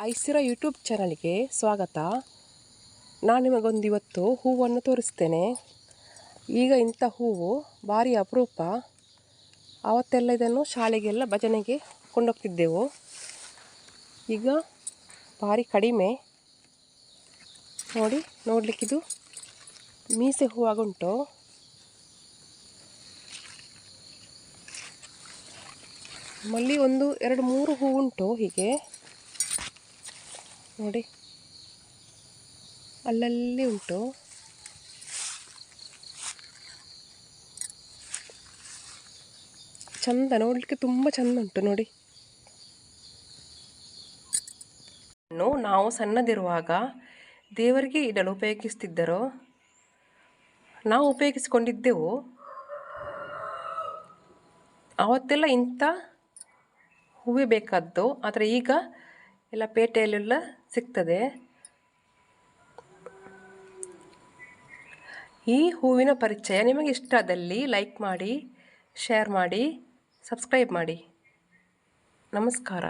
ಐಸಿರ YouTube ಚಾನಲ್ಗೆ ಸ್ವಾಗತ. ನಾನು ನಿಮಗೊಂದು ಇವತ್ತು ಹೂವನ್ನು ತೋರಿಸ್ತೇನೆ. ಈಗ ಇಂಥ ಹೂವು ಭಾರಿ ಅಪರೂಪ. ಆವತ್ತೆಲ್ಲ ಇದನ್ನು ಶಾಲೆಗೆಲ್ಲ ಭಜನೆಗೆ ಕೊಂಡೋಗ್ತಿದ್ದೆವು. ಈಗ ಭಾರಿ ಕಡಿಮೆ. ನೋಡಿ, ನೋಡಲಿಕ್ಕಿದು ಮೀಸೆ ಹೂವಾಗುಂಟು. ಮಲ್ಲಿ ಒಂದು 2-3 ಹೂ ಉಂಟು. ಹೀಗೆ ನೋಡಿ, ಅಲ್ಲಲ್ಲಿ ಉಂಟು. ಚಂದ, ನೋಡಲಿಕ್ಕೆ ತುಂಬ ಚಂದ ಉಂಟು ನೋಡಿ. ನಾವು ಸಣ್ಣದಿರುವಾಗ ದೇವರಿಗೆ ಇಡಲು ಉಪಯೋಗಿಸ್ತಿದ್ದರು. ನಾವು ಉಪಯೋಗಿಸಿಕೊಂಡಿದ್ದೆವು. ಆವತ್ತೆಲ್ಲ ಇಂಥ ಹೂವೇ ಬೇಕಾದ್ದು. ಆದರೆ ಈಗ ಎಲ್ಲ ಪೇಟೆಯಲ್ಲೆಲ್ಲ ಸಿಗ್ತದೆ. ಈ ಹೂವಿನ ಪರಿಚಯ ನಿಮಗೆ ಇಷ್ಟ ಆದಲ್ಲಿ ಲೈಕ್ ಮಾಡಿ, ಶೇರ್ ಮಾಡಿ, ಸಬ್ಸ್ಕ್ರೈಬ್ ಮಾಡಿ. ನಮಸ್ಕಾರ.